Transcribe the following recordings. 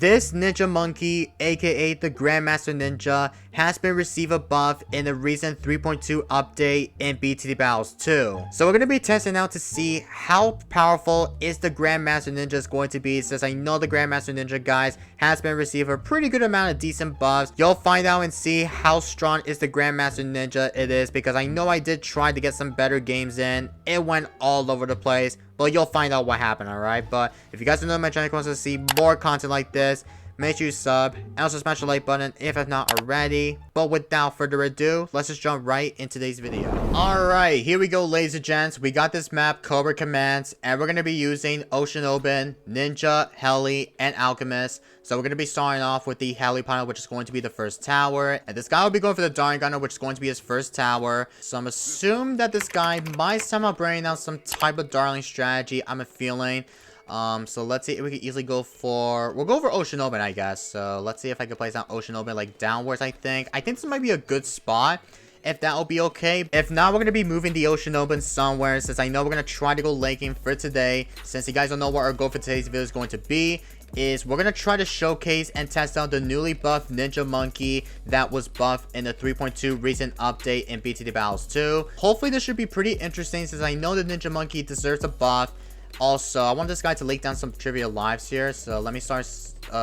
This ninja monkey, aka the Grandmaster Ninja, has been received a buff in the recent 3.2 update in BTD Battles 2. So we're going to be testing out to see how powerful is the Grandmaster Ninja is going to be, since I know the Grandmaster Ninja, guys, has been received a pretty good amount of decent buffs. You'll find out and see how strong is the Grandmaster Ninja it is, because I know I did try to get some better games in. It went all over the place. But you'll find out what happened, alright? But if you guys don't know my channel, wants to see more content like this, make sure you sub, and also smash the like button if not already. But without further ado, let's just jump right into today's video. Alright, here we go, ladies and gents. We got this map, Cobra Commands, and we're going to be using Ocean Open, Ninja, Heli, and Alchemist. So we're going to be starting off with the Heli panel, which is going to be the first tower. And this guy will be going for the Darn Gunner, which is going to be his first tower. So I'm assuming that this guy might somehow bring out some type of Darling strategy, I'm a feeling. So let's see if we can easily go for... We'll go for Ocean Open, I guess. So let's see if I can place down Ocean Open, like, downwards, I think. I think this might be a good spot, if that will be okay. If not, we're going to be moving the Ocean Open somewhere, since I know we're going to try to go laking for today. Since you guys don't know what our goal for today's video is going to be, is we're going to try to showcase and test out the newly buffed Ninja Monkey that was buffed in the 3.2 recent update in BTD Battles 2. Hopefully this should be pretty interesting, since I know the Ninja Monkey deserves a buff. Also, I want this guy to lake down some trivia lives here, so let me start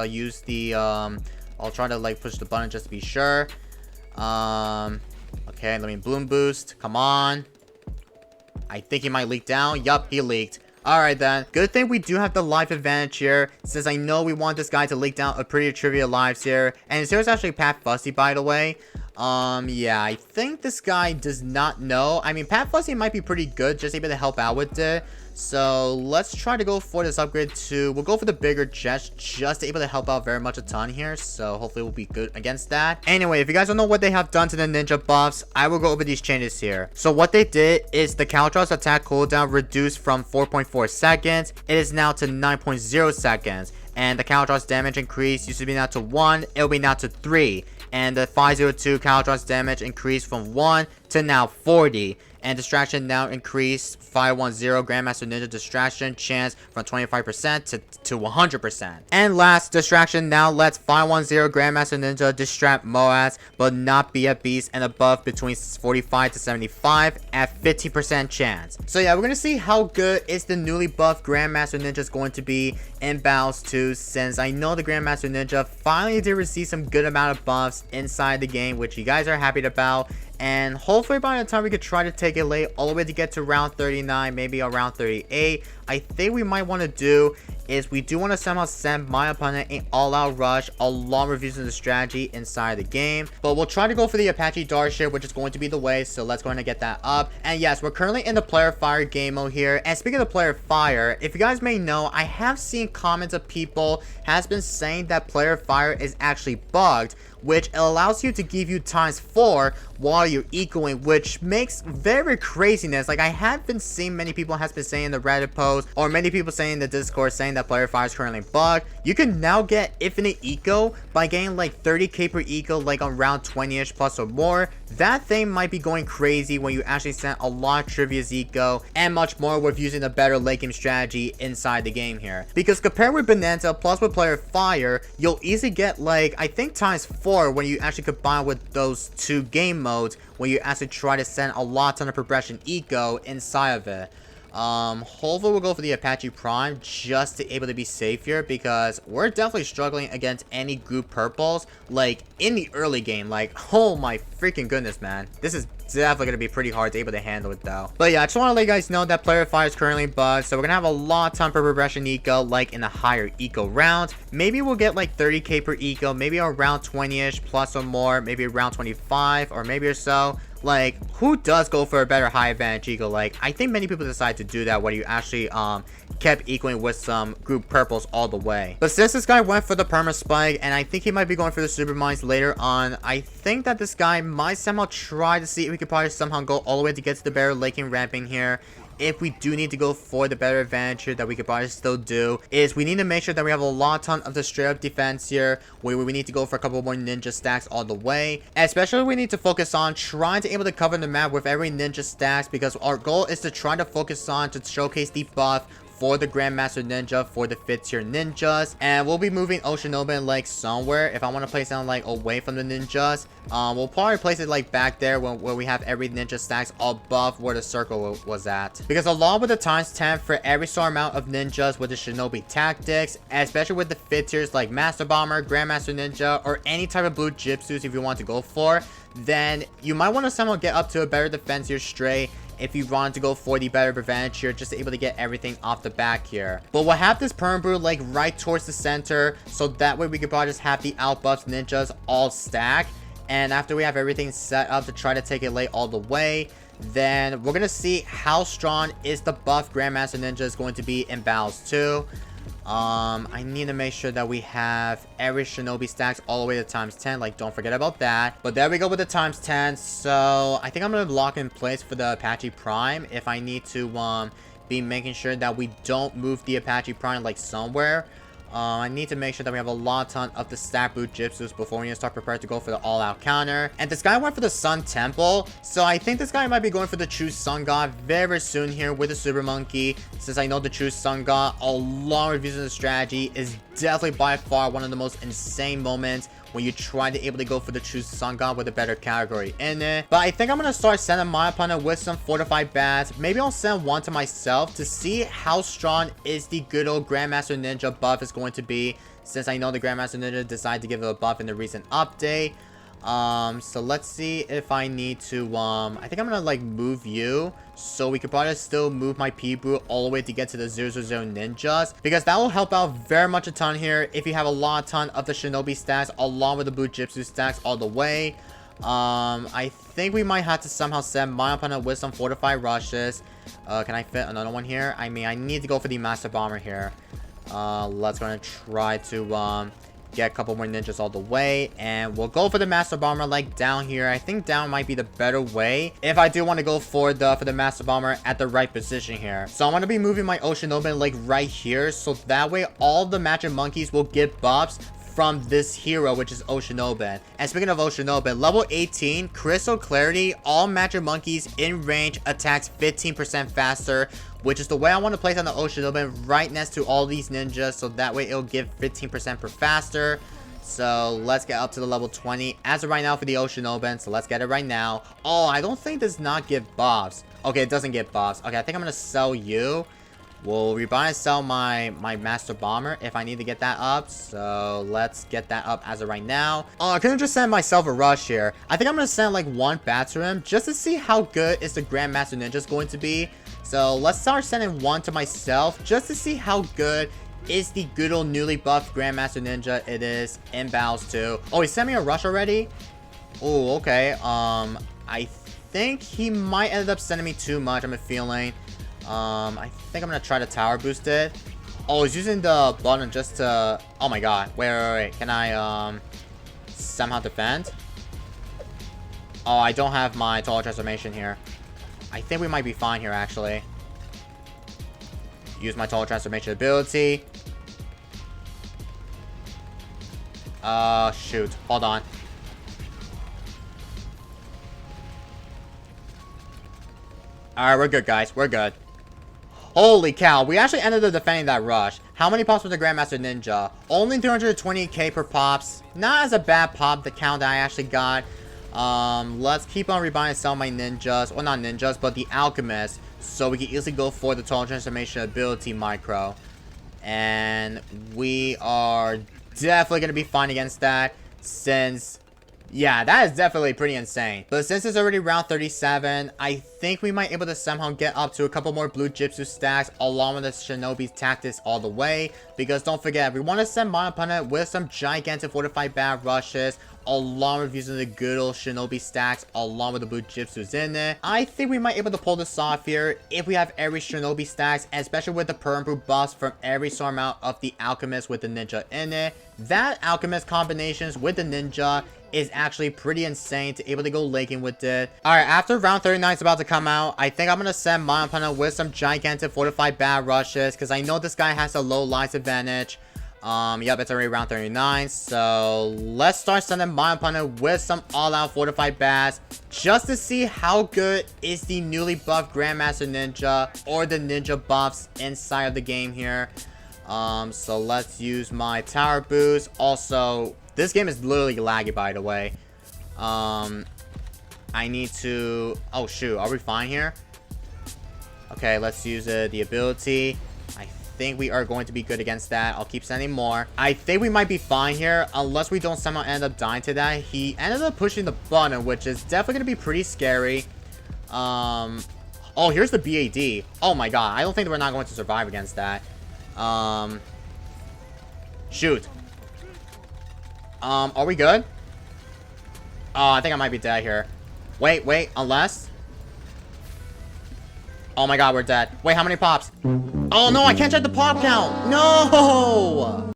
use the I'll try to like push the button just to be sure. Okay, let me bloom boost. Come on. I think he might leak down. Yup, he leaked. Alright then. Good thing we do have the life advantage here, since I know we want this guy to leak down a pretty trivia lives here. And his hero is actually Pat Fussy, by the way. Yeah, I think this guy does not know. I mean, Pat Fussy might be pretty good, just able to help out with it. So let's try to go for this upgrade to... We'll go for the bigger jets, just able to help out very much a ton here. So hopefully we'll be good against that. Anyway, if you guys don't know what they have done to the ninja buffs, I will go over these changes here. So what they did is the Caltro's attack cooldown reduced from 4.4 seconds. It is now to 9.0 seconds. And the Caltro's damage increase used to be now to 1. It'll be now to 3. And the 502 Caltro's damage increased from 1 to now 40. And distraction now increased 510 Grandmaster Ninja distraction chance from 25% to 100%. And last, distraction now lets 510 Grandmaster Ninja distract Moas, but not be a beast and above between 45 to 75 at 50% chance. So yeah, we're gonna see how good is the newly buffed Grandmaster Ninja is going to be in Battles 2, since I know the Grandmaster Ninja finally did receive some good amount of buffs inside the game, which you guys are happy about. And hopefully by the time we could try to take it late all the way to get to round 39, maybe around 38, I think we might want to do is we do want to somehow send my opponent an all-out rush along with using the strategy inside the game. But we'll try to go for the Apache Dart ship, which is going to be the way. So let's go ahead and get that up. And yes, we're currently in the player fire game mode here. And speaking of player fire, if you guys may know, I have seen comments of people has been saying that player fire is actually bugged, which allows you to give you ×4 while you're ecoing, which makes very craziness. Like, I have been seeing many people has been saying in the Reddit post, or many people saying in the Discord saying that player fire is currently bugged. You can now get infinite eco by getting like 30k per eco, like on round 20ish plus or more. That thing might be going crazy when you actually send a lot of trivia's eco and much more with using a better late game strategy inside the game here. Because compared with Bonanza plus with player fire, you'll easily get like, I think ×4 when you actually combine with those two game modes, when you actually try to send a lot ton of progression eco inside of it. Hopefully we'll go for the Apache Prime just to able to be safe here, because we're definitely struggling against any group purples like in the early game. Like, oh my freaking goodness, man, this is definitely gonna be pretty hard to able to handle it though. But yeah, I just want to let you guys know that player fire is currently bugged, so we're gonna have a lot of time per progression eco, like in the higher eco round. Maybe we'll get like 30k per eco, maybe around 20ish plus or more, maybe around 25 or maybe or so. Like, who does go for a better high advantage eco? Like, I think many people decide to do that when you actually kept equaling with some group purples all the way. But since this guy went for the perma spike, and I think he might be going for the super mines later on, I think that this guy might somehow try to see if we could probably somehow go all the way to get to the better laking ramping here. If we do need to go for the better advantage here, that we could probably still do, is we need to make sure that we have a ton of the straight up defense here, where we need to go for a couple more ninja stacks all the way. And especially we need to focus on trying to able to cover the map with every ninja stacks, because our goal is to try to focus on to showcase the buff for the Grandmaster Ninja for the 5th tier ninjas. And we'll be moving Oshinobi like somewhere. If I want to place down like away from the ninjas, we'll probably place it like back there where we have every ninja stacks above where the circle was at. Because along with the times 10 for every star amount of ninjas with the Shinobi tactics, especially with the 5th tiers like Master Bomber, Grandmaster Ninja, or any type of blue Jitsus if you want to go for, then you might want to somehow get up to a better defense here straight if you want to go for the better advantage here, just able to get everything off the back here. But we'll have this Perm Brew like right towards the center, so that way we could probably just have the outbuffs ninjas all stack. And after we have everything set up to try to take it late all the way, then we're gonna see how strong is the buff Grandmaster Ninja is going to be in battles 2. I need to make sure that we have every Shinobi stacks all the way to times 10. Like, don't forget about that. But there we go with the times 10. So I think I'm gonna lock in place for the Apache Prime if I need to be making sure that we don't move the Apache Prime like somewhere. I need to make sure that we have a lot ton of the stack boot Jitsus before we start prepared to go for the all-out counter. And this guy went for the Sun Temple, so I think this guy might be going for the true Sun God very soon here with the Super Monkey, since I know the true Sun God, along with using the strategy, is definitely by far one of the most insane moments when you try to able to go for the true Sun God with a better category in it. But I think I'm going to start sending my opponent with some fortified bats. Maybe I'll send one to myself to see how strong is the good old Grandmaster Ninja buff is going to be, since I know the Grandmaster Ninja decided to give it a buff in the recent update. So let's see if I need to, I think I'm gonna like move you, so we could probably still move my P-Brew all the way to get to the 000 ninjas, because that will help out very much a ton here if you have a ton of the Shinobi stacks along with the Blue Jitsu stacks all the way. I think we might have to somehow send my opponent with some fortified rushes. Can I fit another one here? I mean, I need to go for the Master Bomber here. Let's gonna try to, get a couple more ninjas all the way, and we'll go for the Master Bomber like down here. I think down might be the better way if I do want to go for the Master Bomber at the right position here. So I'm going to be moving my Oshinobi like right here, so that way all the magic monkeys will get buffs from this hero, which is Oshinobi. And speaking of Oshinobi, level 18, Crystal Clarity, all magic monkeys in range attacks 15% faster, which is the way I want to place on the Oshinobi right next to all these ninjas, so that way it'll give 15% per faster. So let's get up to the level 20 as of right now for the Oshinobi, so let's get it right now. Oh, I don't think does not give buffs. Okay, it doesn't give buffs. Okay, I think I'm going to sell you. We'll rebuy and sell my Master Bomber if I need to get that up. So let's get that up as of right now. Oh, I couldn't just send myself a rush here. I think I'm going to send like one bat to him just to see how good is the Grandmaster Ninja going to be. So let's start sending one to myself just to see how good is the good old newly buffed Grandmaster Ninja it is in battles 2. Oh, he sent me a rush already? Oh, okay. I think he might end up sending me too much, I'm feeling. I think I'm gonna try to tower boost it. Oh, he's using the button just to... Oh my god. Wait. Can I, somehow defend? Oh, I don't have my total transformation here. I think we might be fine here, actually. Use my total transformation ability. Shoot. Hold on. Alright, we're good, guys. We're good. Holy cow, we actually ended up defending that rush. How many pops with the Grandmaster Ninja? Only 320k per pops. Not as a bad pop, the count that I actually got. Let's keep on rebuying and selling my ninjas. Well, not ninjas, but the alchemists. So we can easily go for the total transformation ability micro. And we are definitely going to be fine against that, since... yeah, that is definitely pretty insane. But since it's already round 37, I think we might be able to somehow get up to a couple more Blue Jitsu stacks along with the Shinobi tactics all the way. Because don't forget, we want to send my opponent with some gigantic fortified bat rushes along with using the good old Shinobi stacks along with the Blue Jitsus in it. I think we might be able to pull this off here if we have every Shinobi stacks, especially with the Perm Brew buffs from every star amount of the Alchemist with the Ninja in it. That Alchemist combinations with the Ninja is actually pretty insane to able to go laking with it. Alright, after round 39 is about to come out, I think I'm going to send my opponent with some gigantic fortified bat rushes, because I know this guy has a low life advantage. Yep, it's already round 39. So let's start sending my opponent with some all-out fortified bats just to see how good is the newly buffed Grandmaster Ninja or the ninja buffs inside of the game here. So let's use my tower boost. Also, this game is literally laggy, by the way. I need to... Oh, shoot. Are we fine here? Okay, let's use the ability. I think we are going to be good against that. I'll keep sending more. I think we might be fine here, unless we don't somehow end up dying to that. He ended up pushing the button, which is definitely going to be pretty scary. Oh, here's the BAD. Oh my god. I don't think we're not going to survive against that. Shoot. Are we good? Oh, I think I might be dead here. Wait, unless... Oh my god, we're dead. Wait, how many pops? Oh no, I can't check the pop count! No!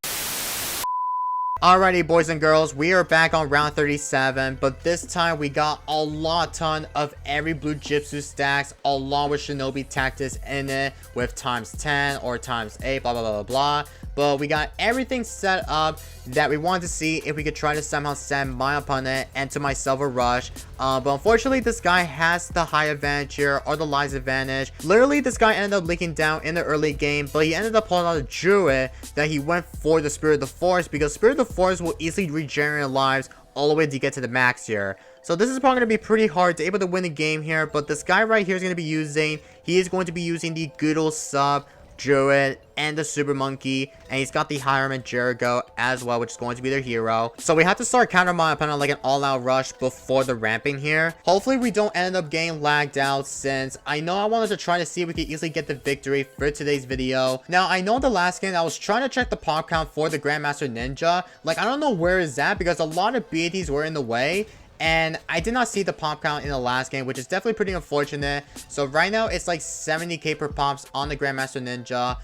Alrighty, boys and girls, we are back on round 37, but this time we got a ton of every blue Jitsu stacks along with Shinobi Tactics in it with times 10 or times 8, blah, blah, blah, blah, blah. But we got everything set up that we wanted to see if we could try to somehow send my opponent and to myself a rush. But unfortunately, this guy has the high advantage here, or the lives advantage. Literally, this guy ended up leaking down in the early game, but he ended up pulling out a druid that he went for the Spirit of the Forest, because Spirit of the Forest will easily regenerate lives all the way to get to the max here. So this is probably going to be pretty hard to able to win the game here, but this guy right here is going to be using, the good old sub Druid and the Super Monkey, and he's got the Hireman Jericho as well, which is going to be their hero. So we have to start counter my opponent like an all-out rush before the ramping here. Hopefully we don't end up getting lagged out, since I know I wanted to try to see if we could easily get the victory for today's video. Now, I know in the last game I was trying to check the pop count for the Grandmaster Ninja. Like, I don't know where is that, because a lot of BATs were in the way, and I did not see the pop count in the last game, which is definitely pretty unfortunate. So right now, it's like 70k per pops on the Grandmaster Ninja.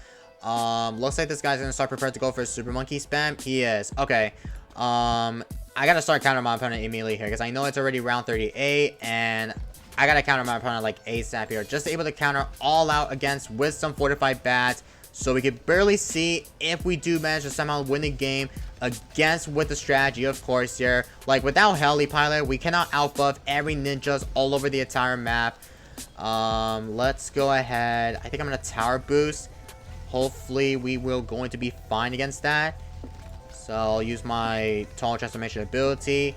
Looks like this guy's gonna start prepared to go for a Super Monkey spam. He is. Okay. I gotta start countering my opponent immediately here, because I know it's already round 38, and I gotta counter my opponent like ASAP here, just to able to counter all out against with some fortified bats. So we could barely see if we do manage to somehow win the game against with the strategy, of course, here. Like, without Heli Pilot, we cannot outbuff every ninjas all over the entire map. Let's go ahead. I think I'm gonna tower boost. Hopefully we will going to be fine against that. So I'll use my Total Transformation ability.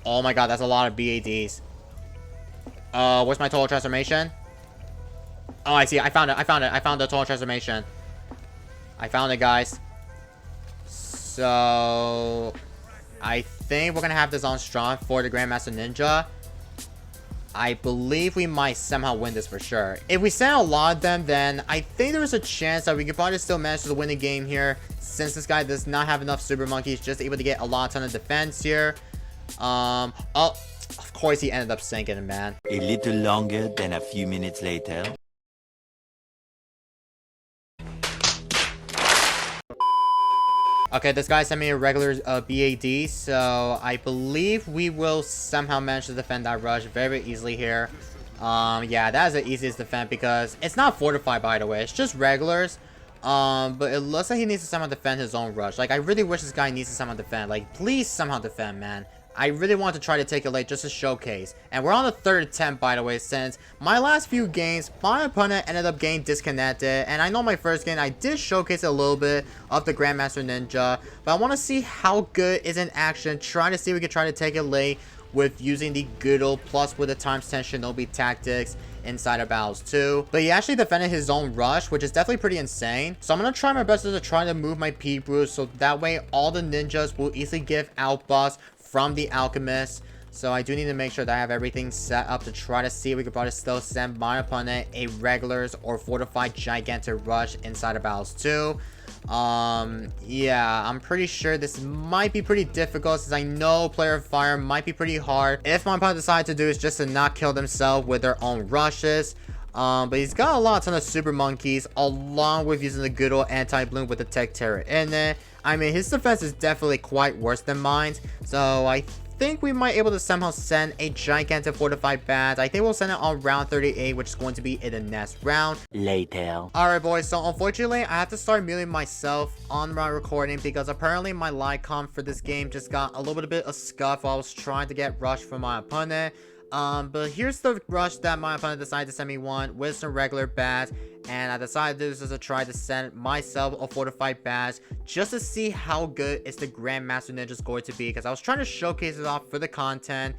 Oh my god, that's a lot of BADs. Where's my Total Transformation? Oh, I see. I found it. I found the Total Transformation. I found it, guys. So I think we're gonna have this on strong for the Grandmaster Ninja. I believe we might somehow win this for sure. If we send a lot of them, then I think there's a chance that we could probably still manage to win the game here, since this guy does not have enough Super Monkeys, just able to get a ton of defense here. Oh, of course he ended up sinking it, man. A little longer than a few minutes later. Okay, this guy sent me a regular BAD, so I believe we will somehow manage to defend that rush very easily here. Yeah, that is the easiest defend, because it's not fortified, by the way. It's just regulars. But it looks like he needs to somehow defend his own rush. Like, I really wish this guy needs to somehow defend. Like, please somehow defend, man. I really want to try to take it late just to showcase. And we're on the third attempt, by the way, since my last few games, my opponent ended up getting disconnected. And I know my first game, I did showcase a little bit of the Grandmaster Ninja. But I want to see how good is in action. Trying to see if we can try to take it late with using the good old plus with the times 10 Shinobi Tactics inside of battles too. But he actually defended his own rush, which is definitely pretty insane. So I'm going to try my best to try to move my P-Brew, so that way all the ninjas will easily give outbuffs from the Alchemist. So I do need to make sure that I have everything set up to try to see if we could probably still send my opponent a regulars or fortified gigantic rush inside of battles too. Yeah, I'm pretty sure this might be pretty difficult, since I know player of fire might be pretty hard if my opponent decides to do is just to not kill themselves with their own rushes. But he's got a ton of Super Monkeys, along with using the good old anti-bloom with the Tech Terror in it. I mean, his defense is definitely quite worse than mine. So I think we might able to somehow send a gigantic fortified bat. I think we'll send it on round 38, which is going to be in the next round. Later. Alright boys, so unfortunately I have to start muting myself on my recording because apparently my live comp for this game just got a little bit of scuff while I was trying to get rushed from my opponent. But here's the rush that my opponent decided to send me one with some regular bats, and I decided this is to try to send myself a fortified bat just to see how good is the Grandmaster Ninja going to be, because I was trying to showcase it off for the content.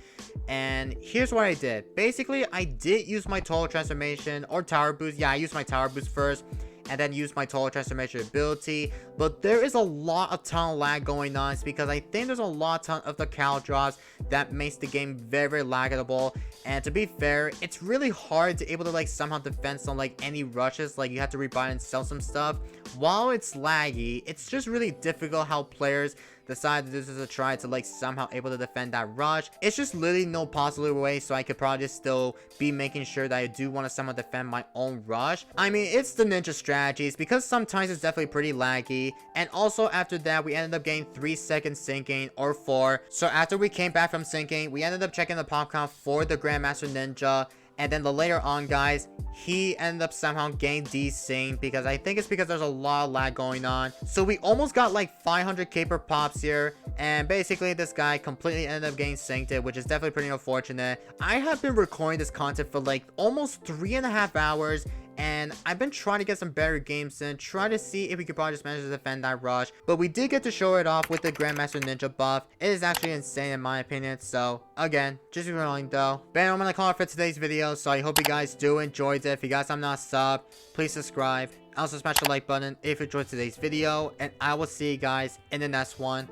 And here's what I did. Basically, I did use my total transformation or tower boost. Yeah, I used my tower boost first and then use my total transformation ability, but there is a ton of lag going on. It's because I think there's a ton of the cow drops that makes the game very laggable. And to be fair, it's really hard to able to like somehow defend some like any rushes. Like you have to rebuy and sell some stuff. While it's laggy, it's just really difficult how players decide to do this as a try to like somehow able to defend that rush. It's just literally no possible way, so I could probably still be making sure that I do want to somehow defend my own rush. I mean, it's the ninja strategies, because sometimes it's definitely pretty laggy. And also after that, we ended up getting 3 seconds sinking or 4. So after we came back from sinking, we ended up checking the pop count for the Grandmaster Ninja. And then later on, guys, he ended up somehow getting desynced because I think it's because there's a lot of lag going on. So we almost got like 500k per pops here. And basically, this guy completely ended up getting synced, which is definitely pretty unfortunate. I have been recording this content for like almost 3.5 hours. And I've been trying to get some better games in, try to see if we could probably just manage to defend that rush. But we did get to show it off with the Grandmaster Ninja buff. It is actually insane in my opinion. So again, just rolling though. But anyway, I'm gonna call it for today's video. So I hope you guys do enjoyed it. If you guys have not subbed, please subscribe. Also smash the like button if you enjoyed today's video. And I will see you guys in the next one.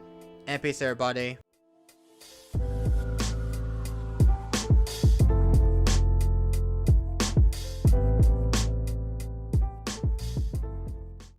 And peace everybody.